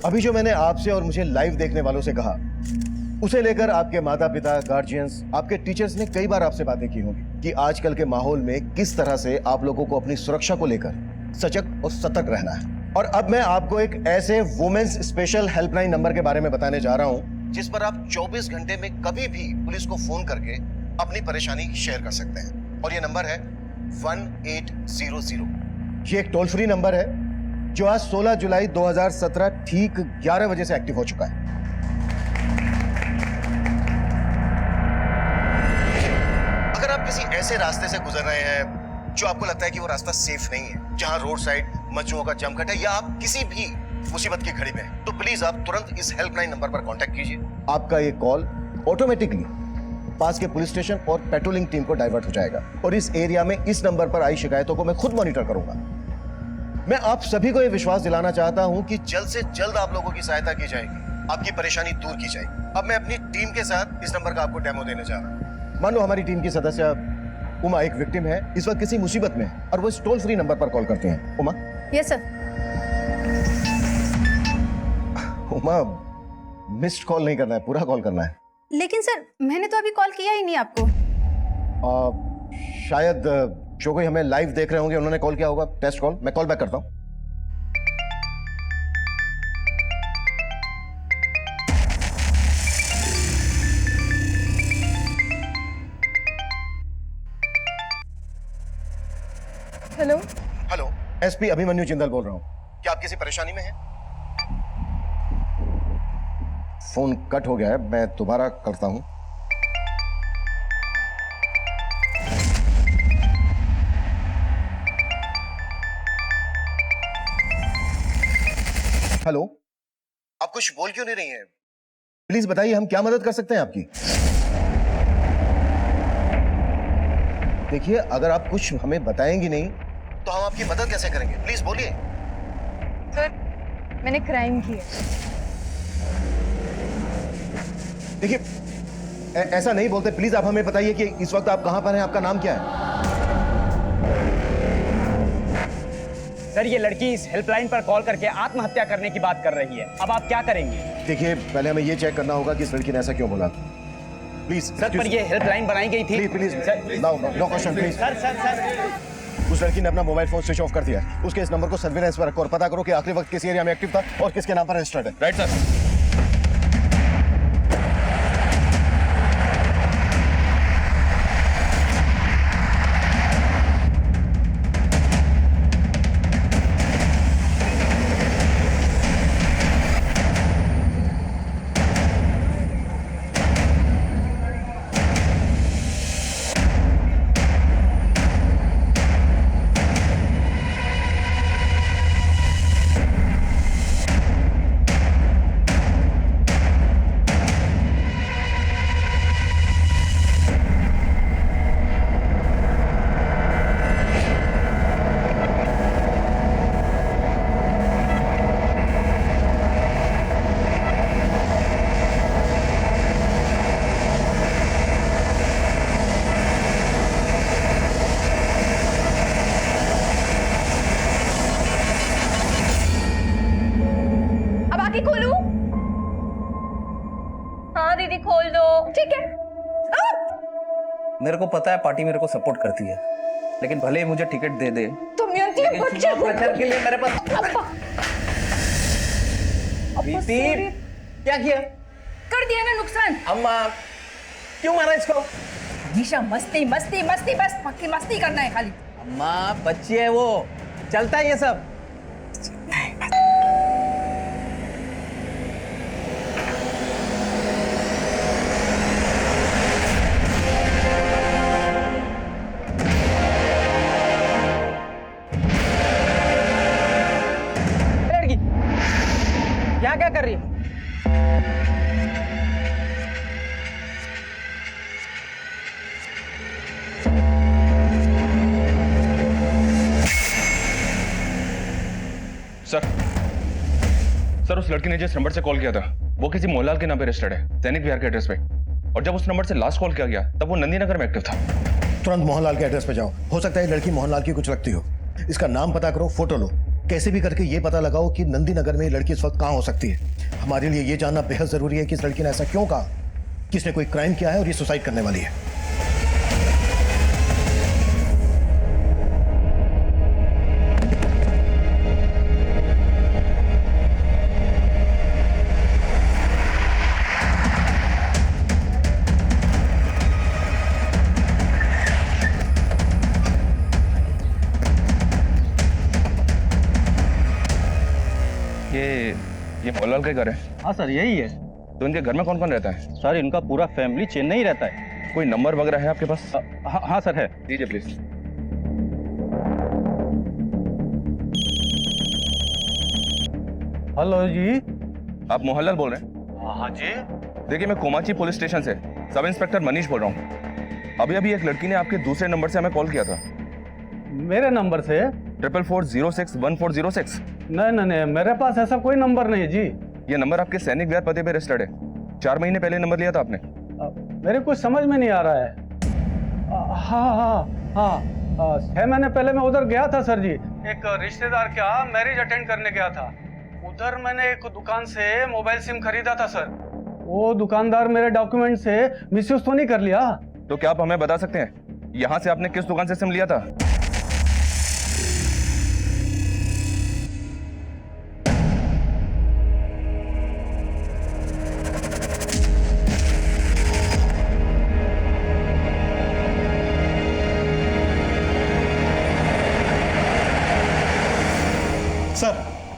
अभी जो मैंने आपसे और मुझे लाइव देखने वालों से कहा, उसे लेकर आपके माता पिता, गार्जियंस, आपके टीचर्स ने कई बार आपसे बातें की होंगी कि आजकल के माहौल में किस तरह से आप लोगों को अपनी सुरक्षा को लेकर सजग और सतर्क रहना है। और अब मैं आपको एक ऐसे वुमेन्स स्पेशल हेल्पलाइन नंबर के बारे में बताने जा रहा हूं जिस पर आप 24 घंटे में कभी भी पुलिस को फोन करके अपनी परेशानी शेयर कर सकते हैं। और यह नंबर है 1800। ये एक टोल फ्री नंबर है जो आज 16 जुलाई 2017 ठीक 11 बजे से एक्टिव हो चुका है। अगर आप किसी ऐसे रास्ते से गुजर रहे हैं जो आपको लगता है कि वो रास्ता सेफ नहीं है, जहां रोड साइड मजनुओं का जमघट है, या आप किसी भी मुसीबत की घड़ी में हैं, तो प्लीज आप तुरंत इस हेल्पलाइन नंबर पर कांटेक्ट कीजिए। आपका ये कॉल ऑटोमेटिकली पास के पुलिस स्टेशन और पेट्रोलिंग टीम को डाइवर्ट हो जाएगा और इस एरिया में इस नंबर पर आई शिकायतों को मैं खुद मॉनिटर करूंगा। मैं आप सभी को यह विश्वास दिलाना चाहता हूं कि जल्द से जल्द आप लोगों की सहायता की जाएगी, आपकी परेशानी दूर की जाएगी। अब मैं अपनी टीम के साथ इस नंबर का आपको डेमो देने जा रहा हूं। मान लो हमारी टीम की सदस्य उमा एक विक्टिम है, इस वक्त किसी मुसीबत में है और वो इस टोल फ्री नंबर पर कॉल करते हैं। Uma. Yes sir. Uma, missed call नहीं करना है, पूरा कॉल करना है। लेकिन सर मैंने तो अभी कॉल किया ही नहीं आपको। शायद जो कोई हमें लाइव देख रहे होंगे उन्होंने कॉल किया होगा। टेस्ट कॉल, मैं कॉल बैक करता हूं। Hello. Hello, SP Abhimanyu Jindal बोल रहा हूं। क्या आप किसी परेशानी में हैं? फोन कट हो गया है, मैं दोबारा करता हूं। हेलो, आप कुछ बोल क्यों नहीं रही हैं? प्लीज बताइए, हम क्या मदद कर सकते हैं आपकी? देखिए, अगर आप कुछ हमें बताएंगी नहीं तो हम आपकी मदद कैसे करेंगे? प्लीज बोलिए। सर मैंने क्राइम किया। देखिए, ऐसा नहीं बोलते। प्लीज आप हमें बताइए कि इस वक्त आप कहां पर हैं, आपका नाम क्या है? सर, ये लड़की इस हेल्पलाइन पर कॉल करके आत्महत्या करने की बाट कर रही है। अब आप क्या करेंगे? देखिए, पहले हमें ये चेक करना होगा कि इस लड़की ने ऐसा क्यों बोला। प्लीज सर, पर ये हेल्पलाइन बनाई गई थी। Please no question please. Sir उस लड़की ने अपना मोबाइल फोन स्विच ऑफ कर दिया। उसके इस नंबर को सर्विलेंस पर रखो और पता करो कि आखिरी वक्त किस एरिया में एक्टिव था और किसके नाम पर रजिस्टर्ड है। Right sir. खोलूं? हाँ दीदी खोल दो। ठीक है। मेरे को पता है पार्टी मेरे को सपोर्ट करती है, लेकिन भले ही मुझे टिकट दे दे, तुम बच्चे के लिए मेरे पास प्रीति क्या किया? कर दिया ना नुकसान। अम्मा क्यों मारा इसको? हमेशा मस्ती मस्ती मस्ती, बस मक्खी मस्ती करना है खाली। अम्मा बच्ची है वो, चलता है ये सब। क्या कर रही है? सर, उस लड़की ने जिस नंबर से कॉल किया था वो किसी मोहनलाल के नाम पे रजिस्टर्ड है, सैनिक विहार के एड्रेस पे। और जब उस नंबर से लास्ट कॉल किया गया तब वो नंदी नगर में एक्टिव था। तुरंत मोहनलाल के एड्रेस पे जाओ। हो सकता है लड़की मोहनलाल की कुछ लगती हो। इसका नाम पता करो, फोटो लो कैसे भी करके ये पता लगाओ कि नंदी नगर में ये लड़की इस वक्त कहां हो सकती है। हमारे लिए ये जानना बेहद जरूरी है कि इस लड़की ने ऐसा क्यों कहा, किसने कोई क्राइम किया है और ये सुसाइड करने वाली है। ये मोहनलाल का घर है? हाँ सर, यही है। तो इनके घर में कौन कौन रहता है? सर, इनका पूरा फैमिली चेन्नई रहता है। कोई नंबर वगैरह है आपके पास? हाँ सर, है। दीजिए प्लीज। हेलो जी। आप मोहनलाल बोल रहे हैं? हाँ जी। देखिए, मैं कोमाची पुलिस स्टेशन से सब इंस्पेक्टर मनीष बोल रहा हूँ। अभी अभी एक लड़की ने आपके दूसरे नंबर से हमें कॉल किया था। मेरे नंबर से? 4440614006। नहीं, मेरे पास ऐसा कोई नंबर नहीं है जी। ये नंबर आपके सैनिक विहार पते पे रजिस्टर्ड है। 4 महीने पहले नंबर लिया था आपने। मेरे कुछ समझ में नहीं आ रहा है। हाँ, 6 महीने पहले मैं उधर गया था सर जी। एक रिश्तेदार का मैरिज अटेंड करने गया था। उधर मैंने एक दुकान से मोबाइल सिम खरीदा था सर। वो दुकानदार मेरे डॉक्यूमेंट से मिसयूज तो नहीं कर लिया? तो क्या आप हमें बता सकते हैं यहाँ से आपने किस दुकान से सिम लिया था?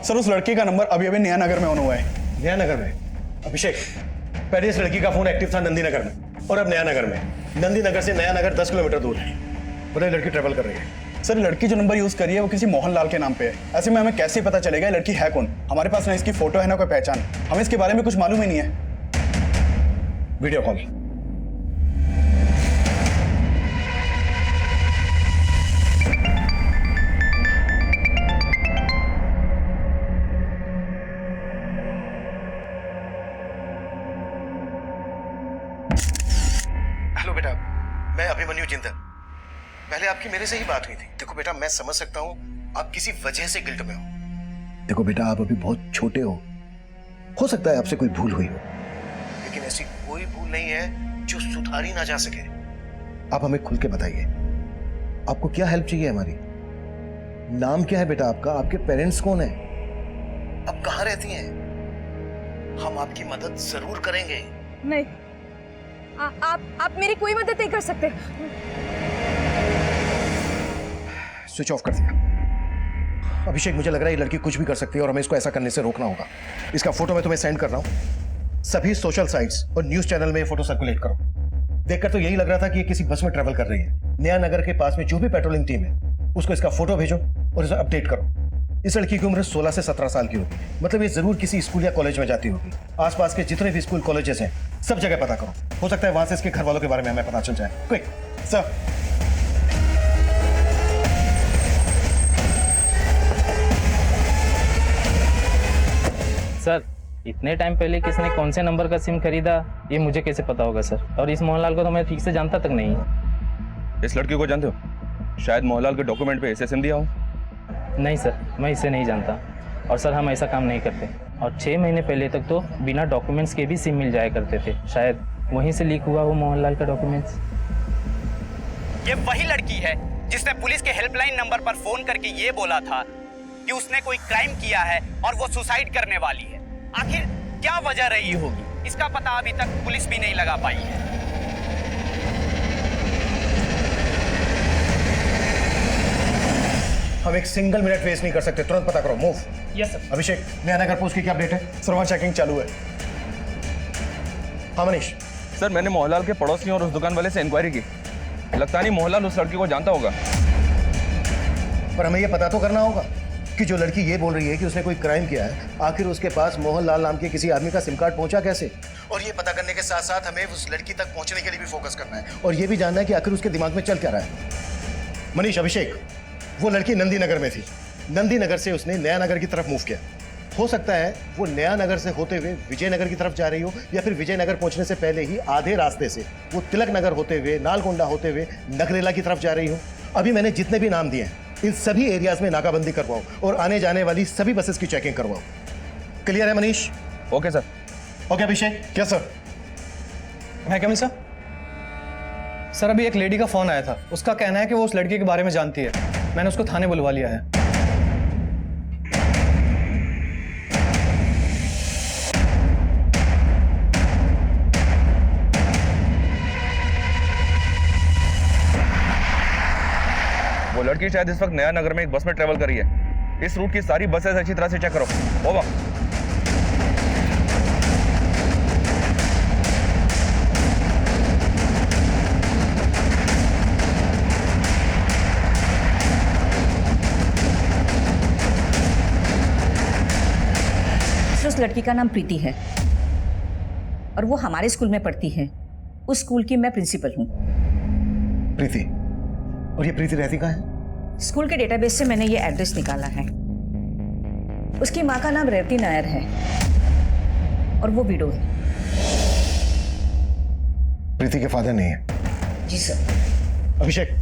सर, उस लड़की का नंबर अभी अभी नया नगर में ऑन हुआ है। नया नगर में? अभिषेक, पहले इस लड़की का फोन एक्टिव था नंदी नगर में और अब नया नगर में। नंदी नगर से नया नगर 10 किलोमीटर दूर है। बड़े लड़की ट्रेवल कर रही है। सर, लड़की जो नंबर यूज करी है वो किसी मोहनलाल के नाम पे है। ऐसे में हमें कैसे पता चलेगा ये लड़की है कौन? हमारे पास ना इसकी फोटो है ना कोई पहचान। हमें इसके बारे में कुछ मालूम ही नहीं है। Video call. हेलो बेटा, मैं अभिमन्यु जिंदल। पहले आपकी मेरे से ही बात हुई थी। देखो बेटा, मैं समझ सकता हूँ आप किसी वजह से गिल्ट में हो। देखो बेटा, आप अभी बहुत छोटे हो सकता है आपसे कोई भूल हुई हो, लेकिन ऐसी कोई भूल नहीं है जो सुधारी ना जा सके। आप हमें खुल के बताइए, आपको क्या हेल्प चाहिए हमारी? नाम क्या है बेटा आपका? आपके पेरेंट्स कौन है? आप कहाँ रहती हैं? हम आपकी मदद जरूर करेंगे। नहीं, आप मेरी कोई मदद नहीं कर सकते। स्विच ऑफ कर दिया। अभिषेक, मुझे लग रहा है ये लड़की कुछ भी कर सकती है और हमें इसको ऐसा करने से रोकना होगा। इसका फोटो मैं तुम्हें सेंड कर रहा हूं। सभी सोशल साइट्स और न्यूज चैनल में ये फोटो सर्कुलेट करो। देखकर तो यही लग रहा था कि ये किसी बस में ट्रेवल कर रही है। नया नगर के पास में जो भी पेट्रोलिंग टीम है उसको इसका फोटो भेजो और इसे अपडेट करो। इस लड़की की उम्र 16 से 17 साल की होगी। मतलब ये जरूर किसी स्कूल या कॉलेज में जाती होगी। आसपास के जितने भी स्कूल कॉलेजेस हैं सब जगह पता करो। हो सकता है वहां से इसके घर वालों के बारे में हमें पता चल जाए। Quick sir. सर, इतने टाइम पहले किसने कौन से नंबर का सिम खरीदा ये मुझे कैसे पता होगा सर? और इस मोहनलाल को तो मैं ठीक से जानता तक नहीं। इस लड़की को जानते हो? शायद मोहनलाल के डॉक्यूमेंट पे इसे सिम दिया हो। नहीं सर, मैं इसे नहीं जानता। और सर, हम ऐसा काम नहीं करते। और 6 महीने पहले तक तो बिना डॉक्यूमेंट्स के भी सिम मिल जाया करते थे। शायद वहीं से लीक हुआ वो मोहनलाल का डॉक्यूमेंट्स। ये वही लड़की है जिसने पुलिस के हेल्पलाइन नंबर पर फोन करके ये बोला था कि उसने कोई क्राइम किया है और वो सुसाइड करने वाली है। आखिर क्या वजह रही होगी, इसका पता अभी तक पुलिस भी नहीं लगा पाई है। हम एक सिंगल मिनट वेस्ट नहीं कर सकते, तुरंत पता करो। मूव। Yes sir. अभिषेक, नया नगर पोस्ट की क्या अपडेट है? सर, वहाँ चेकिंग चालू है। हाँ मनीष। सर, मैंने मोहनलाल के पड़ोसियों और उस दुकान वाले से इंक्वायरी की। लगता नहीं मोहनलाल उस लड़की को जानता होगा। पर हमें ये पता तो करना होगा कि जो लड़की ये बोल रही है कि उसने कोई क्राइम किया है, आखिर उसके पास मोहनलाल नाम के किसी आदमी का सिम कार्ड पहुंचा कैसे? और ये पता करने के साथ साथ हमें उस लड़की तक पहुंचने के लिए भी फोकस करना है और ये भी जानना है कि आखिर उसके दिमाग में चल क्या रहा है। मनीष, अभिषेक, वो लड़की नंदी नगर में थी। नंदी नगर से उसने नया नगर की तरफ मूव किया। हो सकता है वो नया नगर से होते हुए विजयनगर की तरफ जा रही हो, या फिर विजयनगर पहुंचने से पहले ही आधे रास्ते से वो तिलक नगर होते हुए, नालगोंडा होते हुए नगरेला की तरफ जा रही हो। अभी मैंने जितने भी नाम दिए हैं इन सभी एरियाज में नाकाबंदी करवाओ और आने जाने वाली सभी बसेस की चेकिंग करवाओ। क्लियर है Manish? Okay sir. Okay Abhishek. क्या सर? मैं कमी सर? सर अभी एक लेडी का फोन आया था, उसका कहना है कि वो उस लड़के के बारे में जानती है। मैंने उसको थाने बुलवा लिया है। वो लड़की शायद इस वक्त नया नगर में एक बस में ट्रेवल कर रही है। इस रूट की सारी बसेस अच्छी तरह से चेक करो। ओवर। उस लड़की का नाम प्रीति है और वो हमारे स्कूल में पढ़ती है। उस स्कूल की मैं प्रिंसिपल हूँ। प्रीति? और ये प्रीति रहती कहाँ है? स्कूल के डेटाबेस से मैंने ये एड्रेस निकाला है। उसकी माँ का नाम रेवती नायर है और वो विडो है। प्रीति के फादर नहीं है? जी सर। अभिषेक,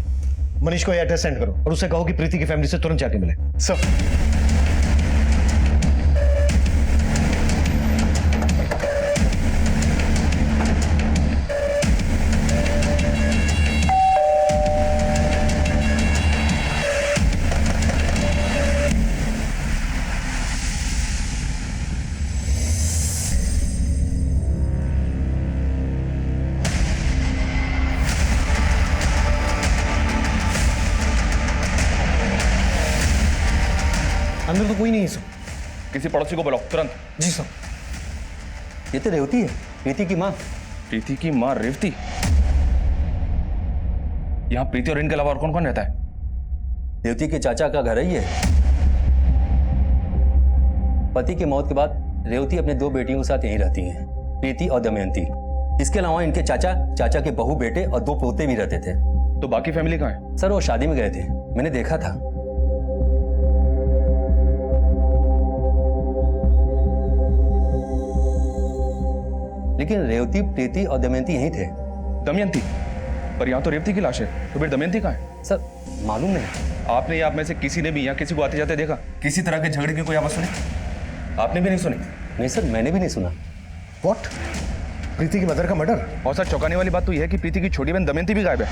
मनीष को ये एड्रेस सेंड करो और उससे कहो कि प्रीति की फैमिली से तुरंत जाके मिले। सर। अंदर तो कोई नहीं है सर। किसी पड़ोसी को बुलाओ तुरंत। जी सर। ये तो रेवती है, प्रीति की माँ। प्रीति की माँ रेवती? यहाँ प्रीति और इनके अलावा और कौन कौन रहता है? रेवती के चाचा का घर है ये। पति की मौत के बाद रेवती अपने 2 बेटियों के साथ यहीं रहती हैं, प्रीति और दमयंती। इसके अलावा इनके चाचा के बहू बेटे और 2 पोते भी रहते थे। तो बाकी फैमिली कहाँ है? सर वो शादी में गए थे, मैंने देखा था। लेकिन रेवती, प्रीति और दमयंती यहीं थे। दमयंती? पर यहाँ तो रेवती की लाश है, तो फिर दमयंती कहाँ है? सर मालूम नहीं। आपने या आप में से किसी ने भी यहाँ किसी को आते जाते देखा? किसी तरह के झगड़े की कोई आवाज सुनी? आपने भी नहीं सुनी? नहीं सर, मैंने भी नहीं सुना। व्हाट? प्रीति की मदर का मर्डर? और सर चौंकाने वाली बात तो यह है कि प्रीति की छोटी बहन दमयंती भी गायब है।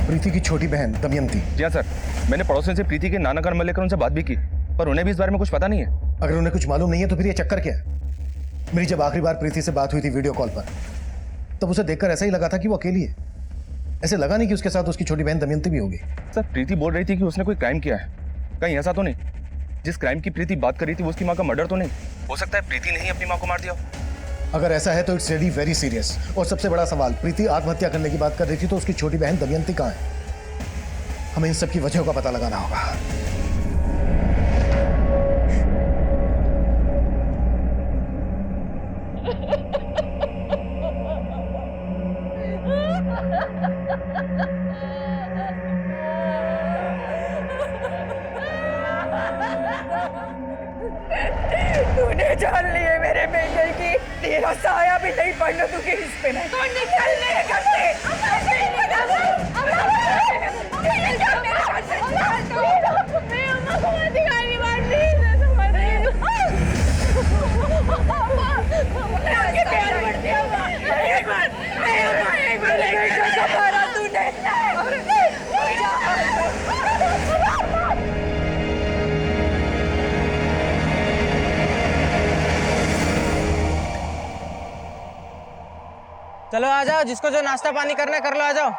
प्रीति की छोटी बहन दमयंती? जी हाँ सर, मैंने पड़ोसियों से प्रीति के नाना का नंबर लेकर उनसे बात भी की, पर उन्हें भी इस बारे में कुछ पता नहीं है। अगर उन्हें कुछ मालूम नहीं है तो फिर ये चक्कर क्या है? मेरी जब आखिरी बार प्रीति से बात हुई थी वीडियो कॉल पर, तब उसे देखकर ऐसा ही लगा था कि वो अकेली है। ऐसे लगा नहीं कि उसके साथ उसकी छोटी बहन दमयंती भी होगी। सर प्रीति बोल रही थी कि उसने कोई क्राइम किया है। कहीं ऐसा तो नहीं जिस क्राइम की प्रीति बात कर रही थी वो उसकी माँ का मर्डर तो नहीं? हो सकता है प्रीति ने ही अपनी माँ को मार दिया हो। अगर ऐसा है तो इट्स रियली वेरी सीरियस। और सबसे बड़ा सवाल, प्रीति आत्महत्या करने की बात कर रही थी तो उसकी छोटी बहन दमयंती कहाँ है? हमें इन सब की वजहों का पता लगाना होगा। तूने जान लिए मेरे बेटे की, तेरा साया भी नहीं पड़ने दूंगी इस पे। नहीं तो निकल मेरे घर से। चलो आ जाओ, जिसको जो नाश्ता पानी करना है कर लो, आ जाओ।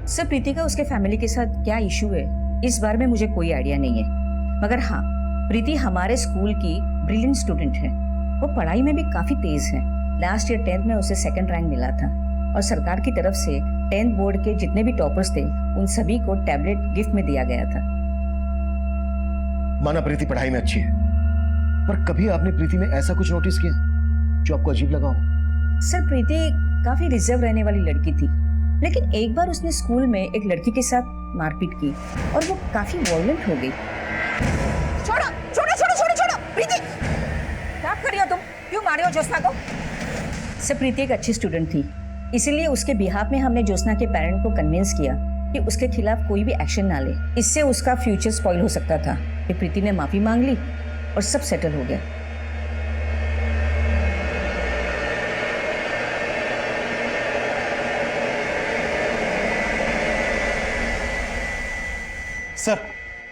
सर प्रीति का उसके फैमिली के साथ क्या इशू है इस बारे में मुझे कोई आइडिया नहीं है, मगर हाँ प्रीति हमारे स्कूल की ब्रिलियंट स्टूडेंट है। वो पढ़ाई में भी काफी तेज है। लास्ट ईयर 10th में उसे 2nd रैंक मिला था और सरकार की तरफ से 10th बोर्ड के जितने भी टॉपर्स थे उन सभी को टैबलेट गिफ्ट में दिया गया था। माना प्रीति पढ़ाई में अच्छी है, पर कभी आपने प्रीति में ऐसा कुछ नोटिस किया जो आपको अजीब लगा हो? सर प्रीति काफी रिजर्व रहने वाली लड़की थी, लेकिन एक बार उसने स्कूल में एक लड़की के साथ मारपीट की और वो काफी वॉयलेंट हो गई। छोड़ो छोड़ो छोड़ो छोड़ो छोड़ो प्रीति, क्या कर रही हो तुम? क्यों मारे हो ज्योत्सना को? सर प्रीति एक अच्छी स्टूडेंट थी, इसीलिए उसके बिहाफ में हमने ज्योत्सना के पेरेंट को कन्विंस किया कि उसके खिलाफ कोई भी एक्शन ना ले। इससे उसका फ्यूचर स्पॉइल हो सकता था। फिर प्रीति ने माफी मांग ली और सब सेटल हो गया।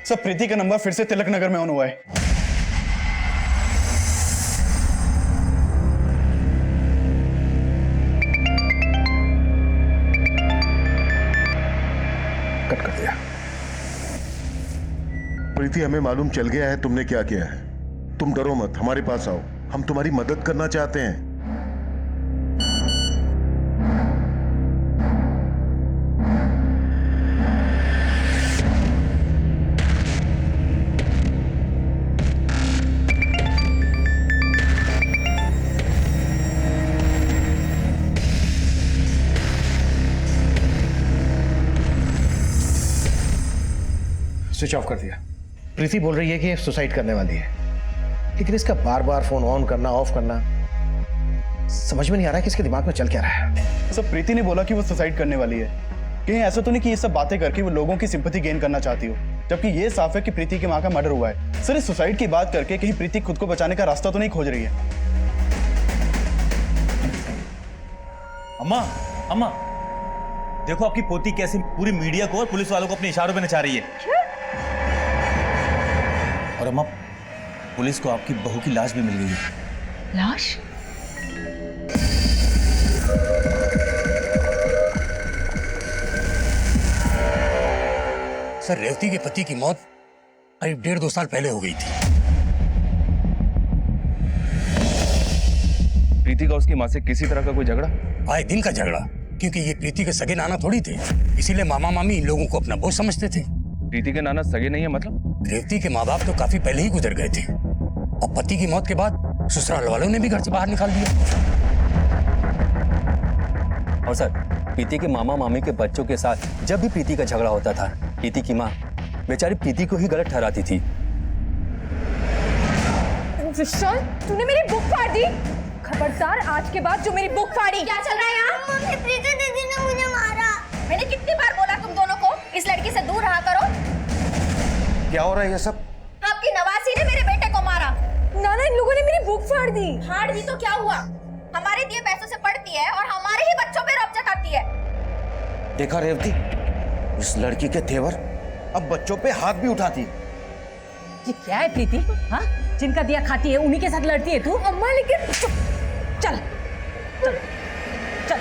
सर प्रीति का नंबर फिर से तिलक नगर में ऑन हुआ है। कट कर दिया। प्रीति, हमें मालूम चल गया है तुमने क्या किया है। तुम डरो मत, हमारे पास आओ, हम तुम्हारी मदद करना चाहते हैं। स्विच ऑफ कर दिया। प्रीति बोल रही है कि सुसाइड करने वाली है, लेकिन इसका बार बार फोन ऑन करना ऑफ करना समझ में नहीं आ रहा है कि इसके दिमाग में चल क्या रहा है। सर प्रीति ने बोला कि वो सुसाइड करने वाली है। कहीं ऐसा तो नहीं कि ये सब बातें करके वो लोगों की सिंपैथी गेन करना चाहती हो, जबकि ये साफ है कि प्रीति की माँ का मर्डर हुआ है। सर इस सुसाइड की बात करके कहीं प्रीति खुद को बचाने का रास्ता तो नहीं खोज रही है? अम्मा अम्मा देखो आपकी पोती कैसे पूरी मीडिया को और पुलिस वालों को अपने इशारों पे नचा रही है। और अम्मा पुलिस को आपकी बहू की लाश भी मिल गई है। लाश? सर रेवती के पति की मौत करीब 1.5-2 साल पहले हो गई थी। प्रीति का उसकी माँ से किसी तरह का कोई झगड़ा? आए दिन का झगड़ा, क्योंकि ये प्रीति के सगे नाना थोड़ी थे, इसीलिए मामा मामी इन लोगों को अपना बोझ समझते थे। प्रीति के नाना सगे नहीं है मतलब? रेवती के माँ बाप तो काफी पहले ही गुजर गए थे और पति की मौत के बाद ससुराल वालों ने भी घर से बाहर निकाल दिया। और सर प्रीति के मामा मामी के बच्चों के साथ जब भी प्रीति का झगड़ा होता था, प्रीति की माँ बेचारी प्रीति को ही गलत ठहराती थी। विशाल, तूने मेरी बुक फाड़ दी। खबरदार, आज के बाद जो मेरी बुक फाड़ी। क्या चल रहा है यहाँ? मम्मी, प्रीति दीदी ने मुझे मारा। मैंने कितनी बार बोला तुम दोनों को इस लड़की से दूर रहा करो। क्या हो रहा है ये सब? आपकी नवासी ने मेरे बेटे को मारा। नाना, इन लोगों ने मेरी बुक फाड़ दी। फाड़ दी तो क्या हुआ? हमारे दिए पैसों से पढ़ती है और हमारे ही बच्चों पे रौब जताती है। देखा रेवती, इस लड़की के तेवर, अब बच्चों पे हाथ भी उठाती है। ये क्या है प्रीति? हाँ, जिनका दिया खाती है उन्हीं के साथ लड़ती है तू? अम्मा लेकिन चल चल चल।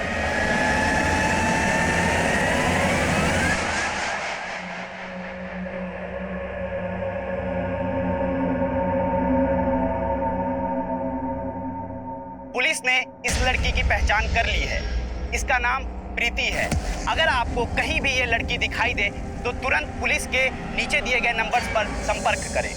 पुलिस ने इस लड़की की पहचान कर ली है। इसका नाम प्रीति है। अगर आपको कहीं भी ये लड़की दिखाई दे तो तुरंत पुलिस के नीचे दिए गए नंबर्स पर संपर्क करें।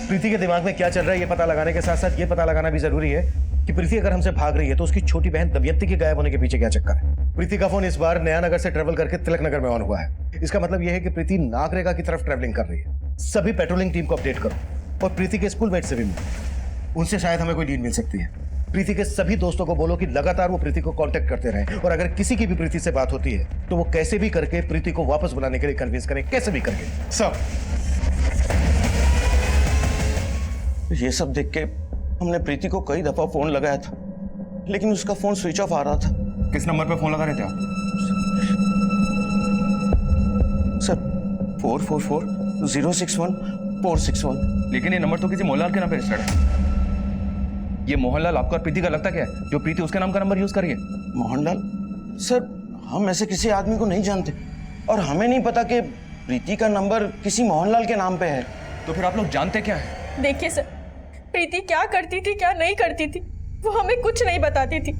प्रीति के दिमाग में क्या चल रहा है ये पता लगाने के साथ साथ ये पता लगाना भी जरूरी है कि प्रीति अगर हमसे भाग रही है तो उसकी छोटी बहन दमयंती के गायब होने के पीछे क्या चक्कर है। प्रीति का फोन इस बार नया नगर से ट्रेवल करके तिलक नगर में ऑन हुआ है। इसका मतलब यह है कि प्रीति नागरेगा की तरफ ट्रेवलिंग कर रही है। सभी पेट्रोलिंग टीम को अपडेट करो और प्रीति के स्कूलमेट से भी मिलो, उनसे शायद हमें कोई लीड मिल सकती है। प्रीति के सभी दोस्तों को बोलो कि लगातार वो प्रीति को कांटेक्ट करते रहें और अगर किसी की भी प्रीति से बात होती है तो वो कैसे भी करके प्रीति को वापस बुलाने के लिए कन्विंस करें, कैसे भी करके। सर ये सब देख के हमने प्रीति को कई दफा फोन लगाया था, लेकिन उसका फोन स्विच ऑफ आ रहा था। किस नंबर पे फोन लगा रहे थे आप? सर 444-061-461। लेकिन ये नंबर तो किसी मोहनलाल के नाम पे रजिस्टर्ड है। ये मोहनलाल आपका और प्रीति का लगता क्या है जो प्रीति उसके नाम का नंबर यूज कर रही है? मोहनलाल? सर हम ऐसे किसी आदमी को नहीं जानते और हमें नहीं पता कि प्रीति का नंबर किसी मोहनलाल के नाम पे है। तो फिर आप लोग जानते क्या है? देखिए सर, प्रीति क्या करती थी क्या नहीं करती थी वो हमें कुछ नहीं बताती थी।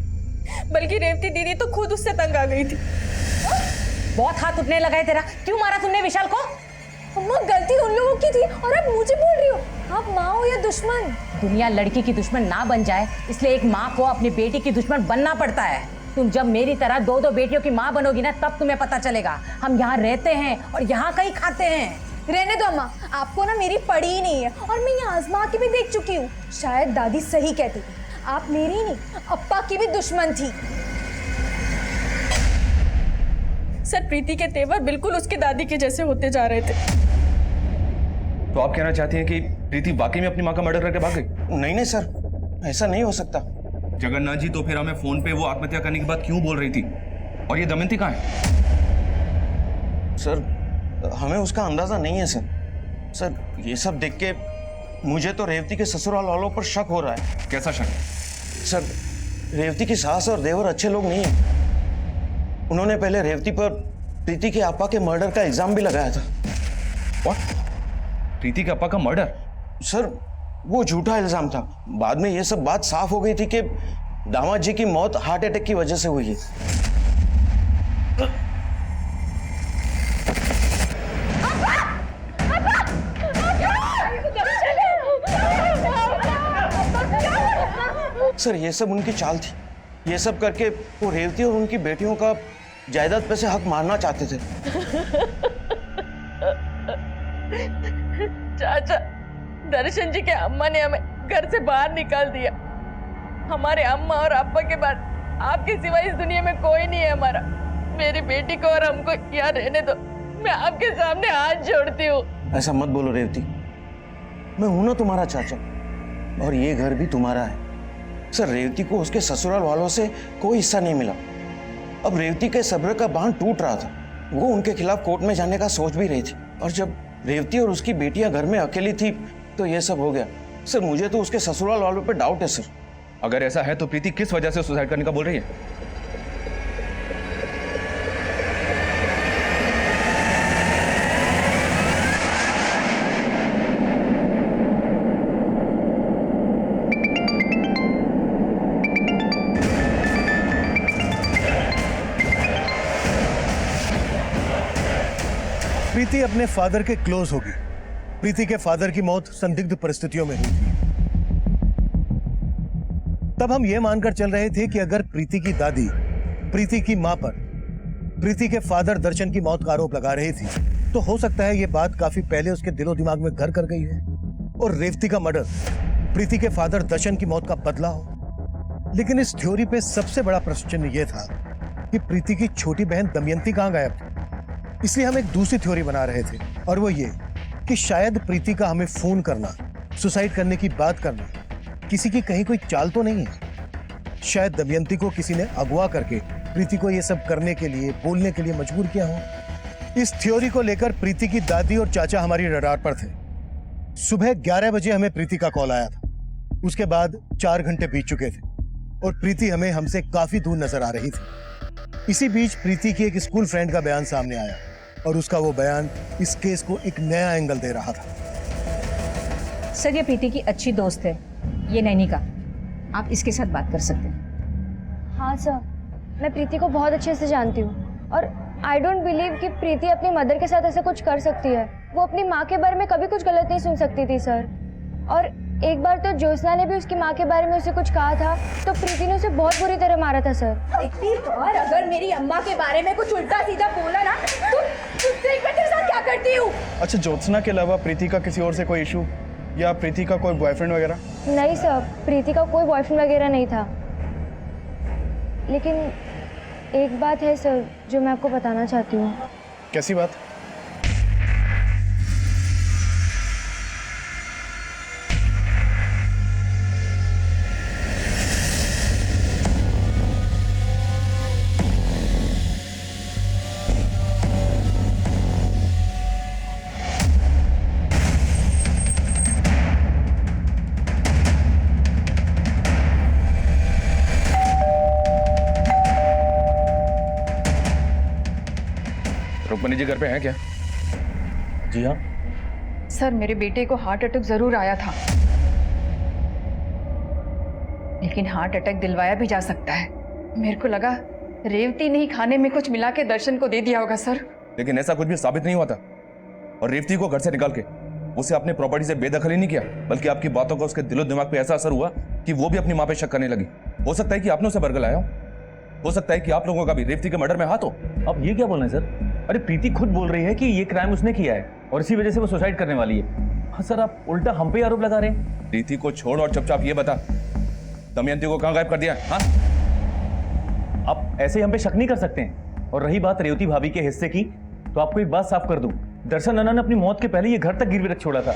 बल्कि रेवती दीदी तो खुद उससे तंग आ गई थी। बहुत हाथ उठने लगा है तेरा। क्यों मारा तुमने विशाल को? अम्मा गलती उन लोगों की थी और आप मुझे बोल रही हो। आप माँ हो या दुश्मन? दुनिया लड़की की दुश्मन ना बन जाए इसलिए एक माँ को अपनी बेटी की दुश्मन बनना पड़ता है। तुम जब मेरी तरह दो दो बेटियों की माँ बनोगी ना तब तुम्हें पता चलेगा। हम यहाँ रहते हैं और यहाँ कहीं खाते हैं। रहने दो अम्मा, आपको ना मेरी पड़ी ही नहीं है और मैं ये आजमा के भी देख चुकी हूँ। शायद दादी सही कहती थी, आप मेरी ही नहीं अप्पा की भी दुश्मन थी। सर प्रीति के तेवर बिल्कुल उसकी दादी के जैसे होते जा रहे थे। तो आप कहना चाहती हैं कि प्रीति वाकई में अपनी माँ का मर्डर करके भाग गई? नहीं नहीं सर, ऐसा नहीं हो सकता। जगन्नाथ जी, तो फिर हमें फोन पे वो आत्महत्या करने की बात क्यों बोल रही थी? और ये दमयंती कहाँ है? सर हमें उसका अंदाजा नहीं है सर। सर ये सब देख के मुझे तो रेवती के ससुराल वालों पर शक हो रहा है। कैसा शक? सर रेवती की सास और देवर अच्छे लोग नहीं है। उन्होंने पहले रेवती पर प्रीति के आपा के मर्डर का इल्जाम भी लगाया था। What? प्रीति के आपा का मर्डर? सर वो झूठा इल्जाम था। बाद में ये सब बात साफ हो गई थी कि दामाद जी की मौत हार्ट अटैक की वजह से हुई है। सर ये सब उनकी चाल थी। ये सब करके वो रेवती और उनकी बेटियों का जायदाद पे से हक मारना चाहते थे। चाचा, दर्शन जी के अम्मा ने हमें घर से बाहर निकाल दिया। हमारे अम्मा और अब्बा के बाद आपके सिवा इस दुनिया में कोई नहीं है हमारा। मेरी बेटी को और हमको यहाँ रहने दो। मैं आपके सामने हाथ जोड़ती हूँ। ऐसा मत बोलो रेवती, मैं हूं ना तुम्हारा चाचा और ये घर भी तुम्हारा है। सर रेवती को उसके ससुराल वालों से कोई हिस्सा नहीं मिला। अब रेवती के सब्र का बांध टूट रहा था। वो उनके खिलाफ कोर्ट में जाने का सोच भी रही थी और जब रेवती और उसकी बेटियां घर में अकेली थी तो ये सब हो गया। सर मुझे तो उसके ससुराल वालों पे डाउट है सर। अगर ऐसा है तो प्रीति किस वजह से सुसाइड करने का बोल रही है? प्रीति अपने फादर के क्लोज होगी। प्रीति के फादर की मौत संदिग्ध परिस्थितियों में हुई थी। तब हम यह मानकर चल रहे थे कि अगर प्रीति की दादी प्रीति की मां पर प्रीति के फादर दर्शन की मौत का आरोप लगा रही थी तो हो सकता है यह बात काफी पहले उसके दिलो दिमाग में घर कर गई हो और रेवती का मर्डर प्रीति के फादर दर्शन की मौत का बदला हो। लेकिन इस थ्योरी पे सबसे बड़ा प्रश्न चिन्ह यह था कि प्रीति की छोटी बहन दमयंती कहां गायब थी। इसलिए हम एक दूसरी थ्योरी बना रहे थे और वो ये कि शायद प्रीति का हमें फोन करना, सुसाइड करने की बात करना किसी की कहीं कोई चाल तो नहीं है। शायद दमयंती को किसी ने अगवा करके प्रीति को ये सब करने के लिए, बोलने के लिए मजबूर किया हो। इस थ्योरी को लेकर प्रीति की दादी और चाचा हमारी रडार पर थे। सुबह 11 बजे हमें प्रीति का कॉल आया था। उसके बाद 4 घंटे बीत चुके थे और प्रीति हमें हमसे काफी दूर नजर आ रही थी। इसी बीच प्रीति की एक स्कूल फ्रेंड का बयान सामने आया और उसका वो बयान इस केस को एक नया एंगल दे रहा था। सर ये प्रीति की अच्छी दोस्त है, ये नैनिका। आप इसके साथ बात कर सकते हैं। हाँ सर, मैं प्रीति को बहुत अच्छे से जानती हूँ और आई डोंट बिलीव कि प्रीति अपनी मदर के साथ ऐसा कुछ कर सकती है। वो अपनी माँ के बारे में कभी कुछ गलत नहीं सुन सकती थी सर। और एक बार तो ज्योत्सना ने भी उसकी माँ के बारे में उसे कुछ कहा था तो प्रीति ने उसे बहुत बुरी तरह मारा था सर। इतनी बार अगर मेरी अम्मा के बारे में कुछ उल्टा सीधा बोला ना तो देख मैं तेरे साथ क्या करती हूँ। अच्छा, ज्योत्सना के अलावा प्रीति का किसी और से कोई इशू या प्रीति का कोई बॉयफ्रेंड वगैरह? नहीं सर, प्रीति का कोई बॉयफ्रेंड वगैरह नहीं था। लेकिन एक बात है सर जो मैं आपको बताना चाहती हूँ। कैसी बात? रुक्मणी जी घर पे हैं क्या? जी हाँ सर, मेरे बेटे को हार्ट अटैक जरूर आया था, लेकिन हार्ट अटैक दिलवाया भी जा सकता है। मेरे को लगा रेवती ने ही खाने में कुछ मिला के दर्शन को दे दिया होगा सर। लेकिन ऐसा कुछ भी साबित नहीं हुआ था। और रेवती को घर से निकाल के उसे अपनी प्रॉपर्टी से बेदखल ही नहीं किया, बल्कि आपकी बातों का उसके दिलो दिमाग पे ऐसा असर हुआ कि वो भी अपनी माँ पे शक करने लगी। हो सकता है कि आपने उसे बरगलाया हो सकता है कि आप लोगों का भी रेवती के मर्डर में हाथ हो। अब ये क्या बोल रहे हैं सर? अरे प्रीति खुद बोल रही है कि ये क्राइम उसने किया है और इसी वजह से वो सुसाइड करने वाली है। हाँ सर, आप उल्टा हम पे आरोप लगा रहे हैं। प्रीति को छोड़ और चुपचाप ये बता, दमयंती को कहाँ गायब कर दिया? हाँ, आप ऐसे ही हम पे शक नहीं कर सकते हैं। और रही बात रेवती भाभी के हिस्से की, तो आपको एक बात साफ कर दूं, दर्शन अन्ना ने अपनी मौत के पहले ये घर तक गिरवी रख छोड़ा था।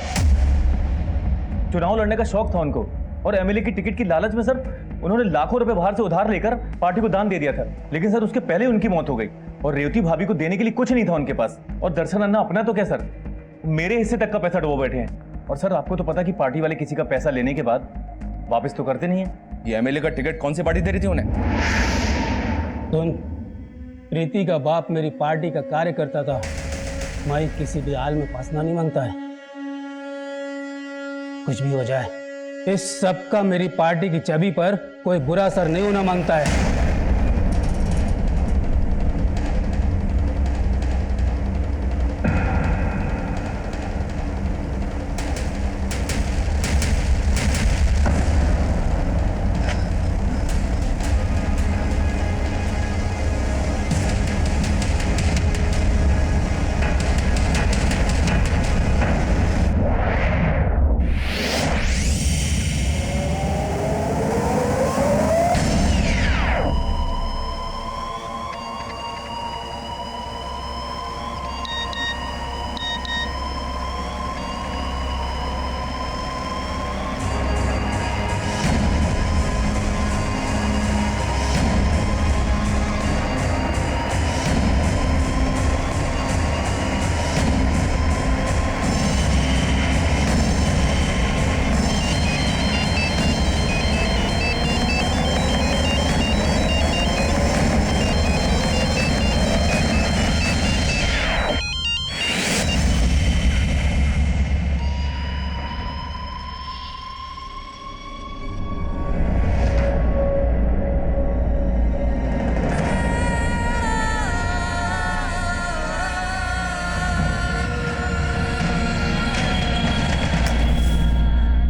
चुनाव लड़ने का शौक था उनको और एमएलए की टिकट की लालच में सर उन्होंने लाखों रुपए बाहर से उधार लेकर पार्टी को दान दे दिया था। लेकिन सर उसके पहले उनकी मौत हो गई और रेवती भाभी को देने के लिए कुछ नहीं था उनके पास। और दर्शन अन्ना अपना तो क्या सर, मेरे हिस्से तक का पैसा डुबो बैठे हैं। और सर आपको तो पता कि पार्टी वाले किसी का पैसा लेने के बाद वापस तो करते नहीं है। ये एमएलए का टिकट कौन सी पार्टी दे रही थी उन्हें? सुन, प्रीति का बाप मेरी पार्टी का कार्यकर्ता था। मैं किसी भी हाल में फंसना नहीं मांगता है। कुछ भी हो जाए, इस सब का मेरी पार्टी की छवि पर कोई बुरा असर नहीं होना मांगता है।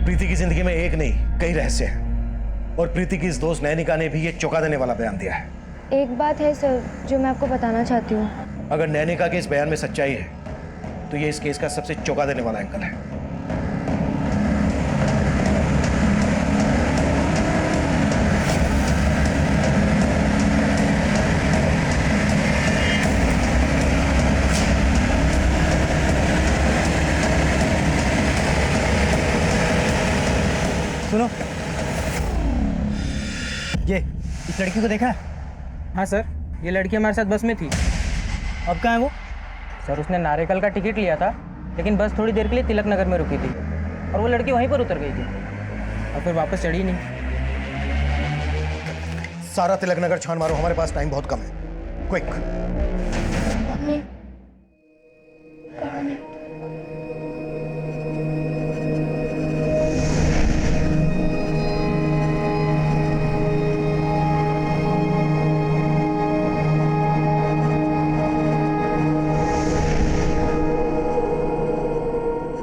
प्रीति की जिंदगी में एक नहीं कई रहस्य हैं और प्रीति की इस दोस्त नैनिका ने भी ये चौंका देने वाला बयान दिया है। एक बात है सर जो मैं आपको बताना चाहती हूँ। अगर नैनिका के इस बयान में सच्चाई है तो ये इस केस का सबसे चौंका देने वाला एंगल है। सुनो, ये इस लड़की को देखा है? हाँ सर, ये लड़की हमारे साथ बस में थी। अब कहाँ है वो? सर उसने नारेकल का टिकट लिया था, लेकिन बस थोड़ी देर के लिए तिलक नगर में रुकी थी और वो लड़की वहीं पर उतर गई थी और फिर वापस चढ़ी नहीं। सारा तिलक नगर छान मारो, हमारे पास टाइम बहुत कम है। क्विक।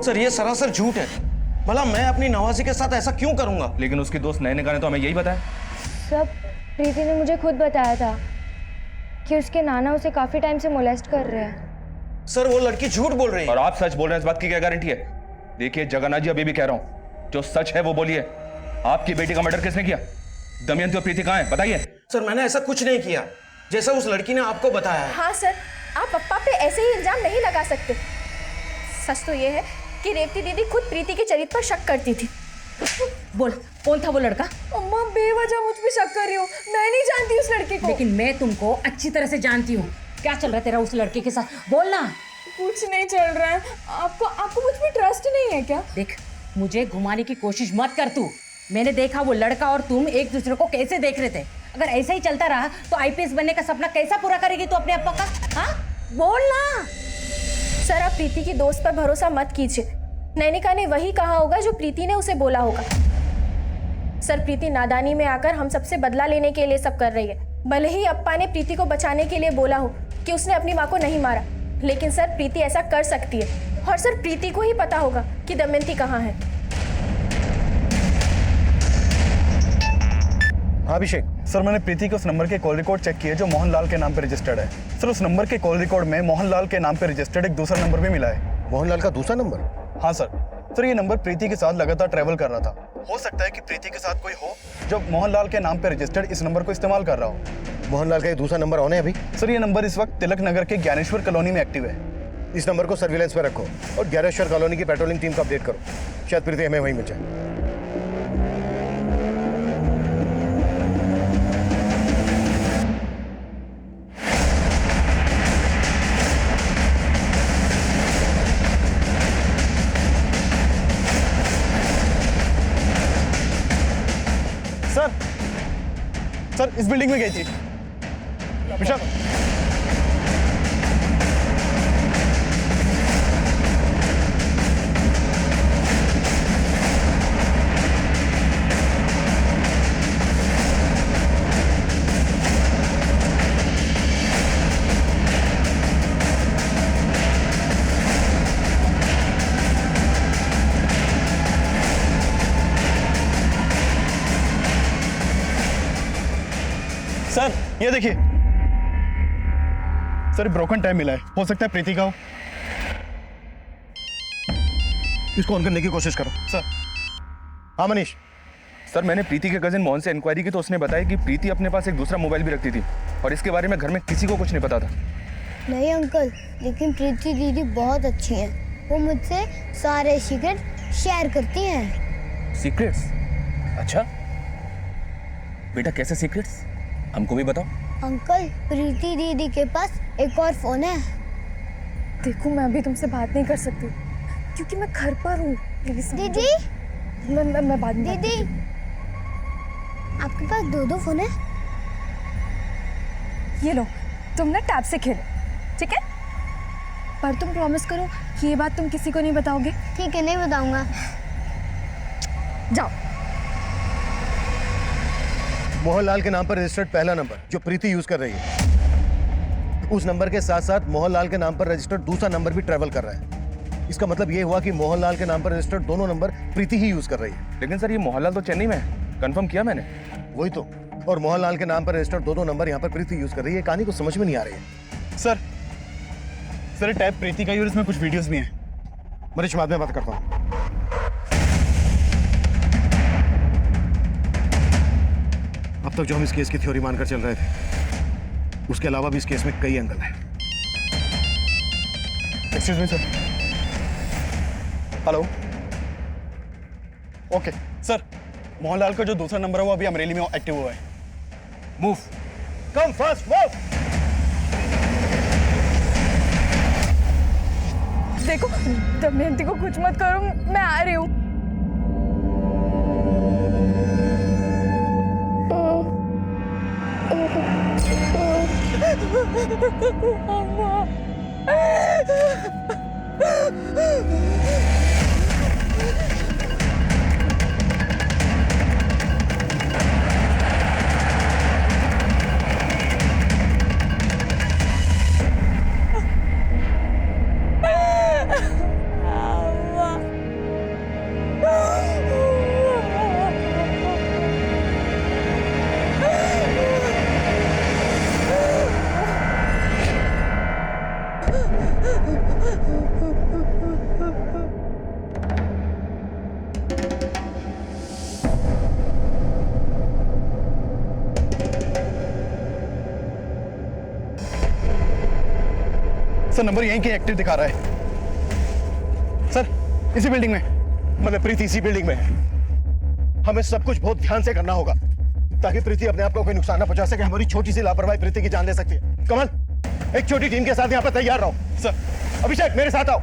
सर ये सरासर झूठ है। भला मैं अपनी नवाजी के साथ ऐसा क्यों करूंगा? लेकिन उसकी दोस्त नैनिका ने तो हमें यही बताया। सब प्रीति ने मुझे खुद बताया था कि उसके नाना उसे काफी टाइम से मोलेस्ट कर रहे हैं। सर वो लड़की झूठ बोल रही है। और आप सच बोल रहे हैं, इस बात की क्या गारंटी है? देखिए जगन्नाथ जी, अभी भी कह रहा हूं, जो सच है वो बोलिए। आपकी बेटी का मर्डर किसने किया? दमयंती और प्रीति कहाँ है, बताइए। सर मैंने ऐसा कुछ नहीं किया जैसा उस लड़की ने आपको बताया है। हाँ सर, आप पप्पा पे ऐसे ही इल्जाम नहीं लगा सकते। सच तो ये है कि रेवती दीदी खुद प्रीति के चरित्र पर शक करती थी। बोल, कौन था वो लड़का? अम्मा बेवजह मुझ पे शक कर रही हो, मैं नहीं जानती उस लड़के को। लेकिन मैं तुमको अच्छी तरह से जानती हूँ। क्या चल रहा है तेरा उस लड़के के साथ? बोलना। कुछ नहीं चल रहा है। आपको मुझ पे ट्रस्ट नहीं है क्या? देख, मुझे घुमाने की कोशिश मत कर तू। मैंने देखा वो लड़का और तुम एक दूसरे को कैसे देख रहे थे। अगर ऐसा ही चलता रहा तो आईपीएस बनने का सपना कैसा पूरा करेगी तू अपने अप्पा का? हाँ, बोलना। सर आप प्रीति की दोस्त पर भरोसा मत कीजिए। नैनिका ने वही कहा होगा जो प्रीति ने उसे बोला होगा। सर प्रीति नादानी में आकर हम सबसे बदला लेने के लिए सब कर रही है। भले ही अप्पा ने प्रीति को बचाने के लिए बोला हो कि उसने अपनी माँ को नहीं मारा, लेकिन सर प्रीति ऐसा कर सकती है और सर प्रीति को ही पता होगा कि दमयंती कहाँ है। हाँ अभिषेक सर, मैंने प्रीति के उस नंबर के कॉल रिकॉर्ड चेक किए जो मोहनलाल के नाम पर रजिस्टर्ड है। सर उस नंबर के कॉल रिकॉर्ड में मोहनलाल के नाम पर रजिस्टर्ड एक दूसरा नंबर भी मिला है। मोहनलाल का दूसरा नंबर? हाँ सर ये नंबर प्रीति के साथ लगातार ट्रैवल कर रहा था। हो सकता है कि प्रीति के साथ कोई हो जो मोहनलाल के नाम पर रजिस्टर्ड इस नंबर को इस्तेमाल कर रहा हो। मोहनलाल का ये दूसरा नंबर ऑन है अभी? सर ये नंबर इस वक्त तिलक नगर के ज्ञानेश्वर कॉलोनी में एक्टिव है। इस नंबर को सर्विलेंस पे रखो और ज्ञानेश्वर कॉलोनी की पेट्रोलिंग टीम को अपडेट करो, शायद प्रीति हमें वहीं मिल जाए। सर इस बिल्डिंग में गई थी। विशाल सर ये देखिए सर, ब्रोकन टाइम मिला है, हो सकता है प्रीति का हो। इसको ऑन करने की कोशिश करो सर। हाँ मनीष। सर मैंने प्रीति के कजिन मोहन से इंक्वायरी की तो उसने बताया कि प्रीति अपने पास एक दूसरा मोबाइल भी रखती थी और इसके बारे में घर में किसी को कुछ नहीं पता था। नहीं अंकल, लेकिन प्रीति दीदी बहुत अच्छी हैं। वो मुझसे सारे सीक्रेट शेयर करती हैं। सीक्रेट्स? अच्छा बेटा, कैसे सीक्रेट्स? हमको भी बताओ। अंकल प्रीति दीदी के पास एक और फोन है। देखो मैं अभी तुमसे बात नहीं कर सकती क्योंकि मैं घर पर हूँ। दीदी मैं बात नहीं। दीदी आपके पास दो फोन है? ये लो, तुम ना टैब से खेलो, ठीक है? पर तुम प्रॉमिस करो कि ये बात तुम किसी को नहीं बताओगे। ठीक है, नहीं बताऊंगा। जाओ। मोहनलाल के नाम पर रजिस्टर्ड पहला नंबर जो प्रीति यूज कर रही है, उस नंबर के साथ साथ मोहनलाल के नाम पर रजिस्टर्ड दूसरा नंबर भी ट्रेवल कर रहा है। इसका मतलब ये हुआ कि मोहनलाल के नाम पर रजिस्टर्ड दोनों नंबर प्रीति ही यूज कर रही है। लेकिन सर ये मोहनलाल तो चेन्नई में है, कंफर्म किया मैंने। वही तो, और मोहनलाल के नाम पर रजिस्टर्ड दोनों नंबर यहाँ पर प्रीति यूज कर रही है। कहानी को समझ में नहीं आ रही है। सर टैब प्रीति का ही और इसमें कुछ वीडियोस भी हैं। मनीष बाद में बात करता हूँ। अब तक जो हम इस केस की थ्योरी मानकर चल रहे थे, उसके अलावा भी इस केस में कई एंगल हैं। Excuse me sir. Hello. Okay sir, Mohanlal का जो दूसरा नंबर है वो अभी अमरेली में एक्टिव हुआ है। Move, come fast, move. देखो दमयंती को कुछ मत करो, मैं आ रही हूँ। सर नंबर यहीं के एक्टिव दिखा रहा है। सर इसी बिल्डिंग में, मतलब प्रीति इसी बिल्डिंग में है। हमें सब कुछ बहुत ध्यान से करना होगा ताकि प्रीति अपने आप को कोई नुकसान न पहुंचा सके। हमारी छोटी सी लापरवाही प्रीति की जान ले सकती है। कमल, एक छोटी टीम के साथ यहाँ पर तैयार रहो। सर। अभिषेक मेरे साथ आओ।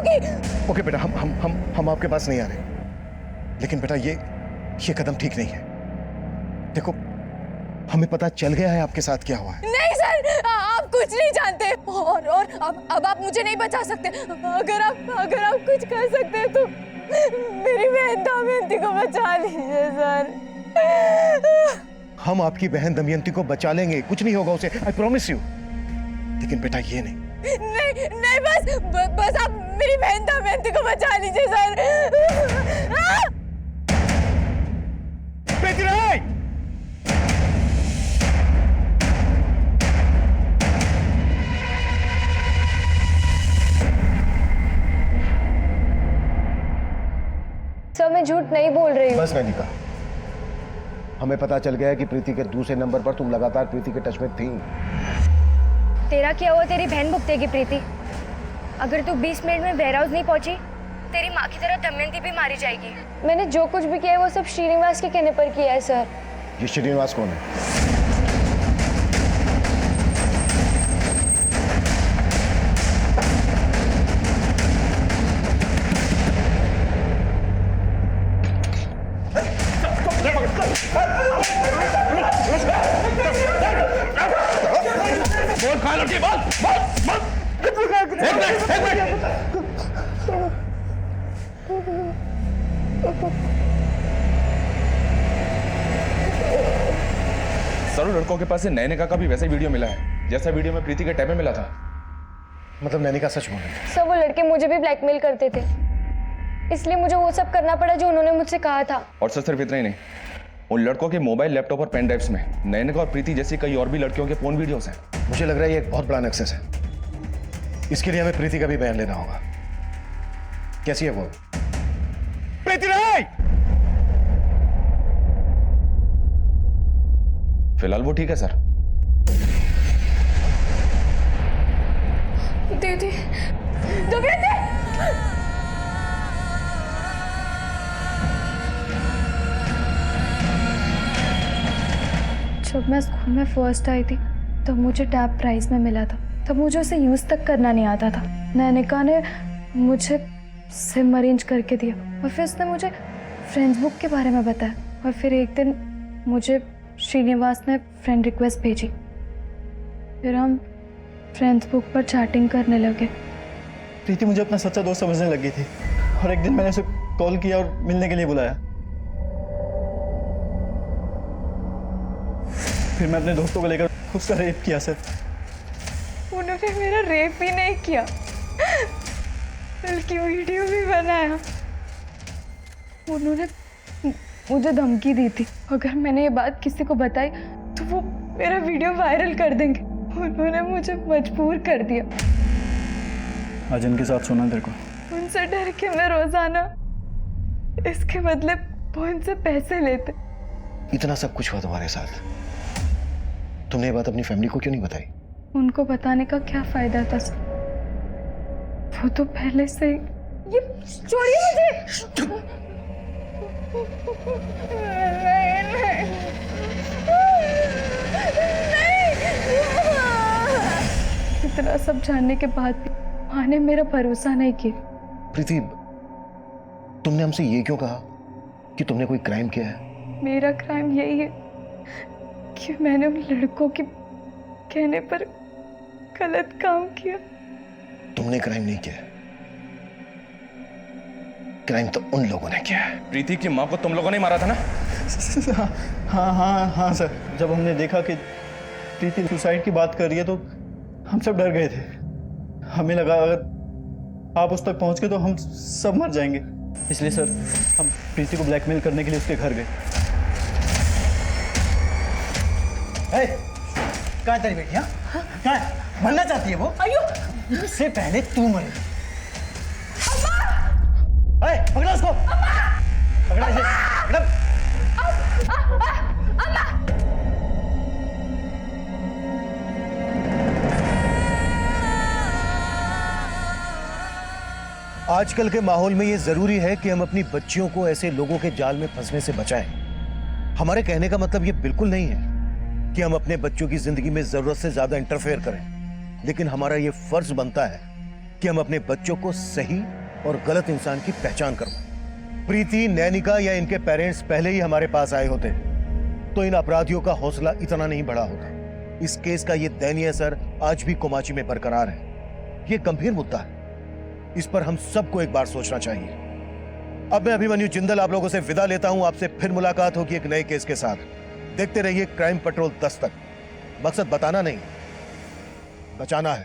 होगी। ओके बेटा, हम आपके पास नहीं आ रहे, लेकिन बेटा ये कदम ठीक नहीं है। देखो, हमें पता चल गया है आपके साथ क्या हुआ है। नहीं सर, आप कुछ नहीं जानते और अब आप मुझे नहीं बचा सकते। अगर आप कुछ कर सकते हैं तो मेरी बहन दमयंती को बचा लीजिए सर। हम आपकी बहन दमयंती को बचा लेंगे, कुछ नहीं होगा उसे, आई प्रॉमिस यू। लेकिन बेटा ये नहीं बस आप मेरी बहन दमयंती को बचा लीजिए सर। सर मैं झूठ नहीं बोल रही हूँ। बस नैनिका, हमें पता चल गया है कि प्रीति के दूसरे नंबर पर तुम लगातार प्रीति के टच में थी। तेरा क्या हुआ तेरी बहन भुगतेगी प्रीति। अगर तू 20 मिनट में वेयर हाउस नहीं पहुंची, तेरी माँ की तरह दमयंती भी मारी जाएगी। मैंने जो कुछ भी किया है वो सब श्रीनिवास के कहने पर किया है सर। ये श्रीनिवास कौन है? सर, लड़कों के पास से नैनिका का भी वैसा ही वीडियो मिला है जैसा वीडियो में प्रीति के टैब में मिला था। मतलब नैनिका सच बोल रही है? सर वो लड़के मुझे भी ब्लैकमेल करते थे, इसलिए मुझे वो सब करना पड़ा जो उन्होंने मुझसे कहा था। और सर सिर्फ इतना ही नहीं, उन लड़कों के मोबाइल, लैपटॉप और पेन ड्राइव्स में नैनिका और प्रीति जैसी कई और भी लड़कियों के फोन वीडियोस हैं। मुझे लग रहा है ये एक बहुत बड़ा नक्सस है। इसके लिए हमें प्रीति का भी बयान लेना होगा। कैसी है वो? प्रीति नहीं! फिलहाल वो ठीक है सर। दीदी, दमयंती! जब मैं स्कूल में फर्स्ट आई थी तब मुझे टैब प्राइज में मिला था। तब मुझे उसे यूज तक करना नहीं आता था। नैनिका ने मुझे सिम अरेंज करके दिया और फिर उसने मुझे फ्रेंड्स बुक के बारे में बताया। और फिर एक दिन मुझे श्रीनिवास ने फ्रेंड रिक्वेस्ट भेजी। फिर हम फ्रेंड्स बुक पर चैटिंग करने लगे। प्रीति मुझे अपना सच्चा दोस्त समझने लगी थी और एक दिन मैंने उसे कॉल किया और मिलने के लिए बुलाया। फिर मैं अपने दोस्तों को लेकर उसका रेप किया सर। उन्होंने मेरा रेप ही नहीं किया बल्कि वीडियो भी बनाया। उन्होंने मुझे धमकी दी थी, अगर मैंने ये बात किसी को बताई तो वो मेरा वीडियो वायरल कर देंगे। उन्होंने मुझे मजबूर कर दिया। आज इनके साथ सोना तेरे को। उनसे डर के मैं रोजाना इसके बदले वो इनसे पैसे लेते। इतना सब कुछ हुआ तुम्हारे साथ, तुमने ये बात अपनी फैमिली को क्यों नहीं बताई? उनको बताने का क्या फायदा था सर? वो तो पहले से ही। ये छोड़िए मुझे। इतना सब जानने के बाद भी माँ ने मेरा भरोसा नहीं किया। प्रीति, तुमने हमसे ये क्यों कहा कि तुमने कोई क्राइम किया है? मेरा क्राइम यही है कि मैंने उन लड़कों के कहने पर गलत काम किया। तुमने क्राइम नहीं किया, क्राइम तो उन लोगों ने किया है। प्रीति की माँ को तुम लोगों ने मारा था ना? हाँ सर। जब हमने देखा कि प्रीति सुसाइड की बात कर रही है तो हम सब डर गए थे। हमें लगा अगर आप उस तक पहुंच गए तो हम सब मर जाएंगे, इसलिए सर हम प्रीति को ब्लैकमेल करने के लिए उसके घर गए। कहाँ तेरी बेटी? हाँ, कहाँ है? मरना चाहती है वो? अयो! इससे पहले तू मरे। पकड़ा उसको! पकड़ा इसे! पकड़ा! आजकल के माहौल में ये जरूरी है कि हम अपनी बच्चियों को ऐसे लोगों के जाल में फंसने से बचाएं। हमारे कहने का मतलब ये बिल्कुल नहीं है कि हम अपने बच्चों की जिंदगी में जरूरत से ज्यादा इंटरफेयर करें, लेकिन हमारा ये फर्ज बनता है कि हम अपने बच्चों को सही और गलत इंसान की पहचान करवाएं। प्रीति, नैनिका या इनके पेरेंट्स पहले ही हमारे पास आए होते तो इन अपराधियों का हौसला इतना नहीं बढ़ा होता। इस केस का ये दयनीय असर आज भी कोमाची में बरकरार है। ये गंभीर मुद्दा है, इस पर हम सबको एक बार सोचना चाहिए। अब मैं अभिमन्यु जिंदल आप लोगों से विदा लेता हूं। आपसे फिर मुलाकात होगी एक नए केस के साथ। देखते रहिए क्राइम पेट्रोल 10 तक। मकसद बताना नहीं, बचाना है।